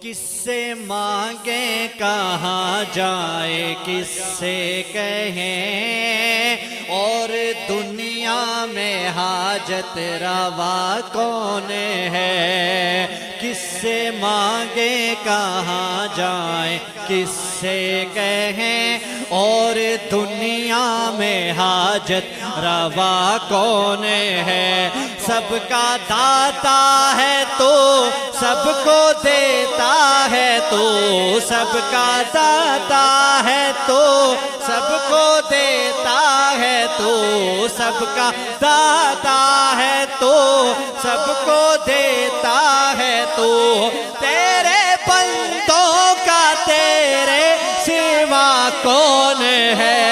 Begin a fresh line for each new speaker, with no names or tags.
کس سے مانگیں کہاں جائیں کس سے کہیں، اور دنیا میں حاجت روا کون ہے؟ کس سے مانگیں کہاں جائیں کس سے کہیں، اور دنیا میں حاجت روا کون ہے؟ سب کا داتا ہے تو سب کو دیتا ہے تو، سب کا داتا ہے تو سب کو دیتا ہے تو، سب کا داتا ہے تو سب کو دیتا ہے تو، تیرے بندوں کا تیرے سوا کون ہے؟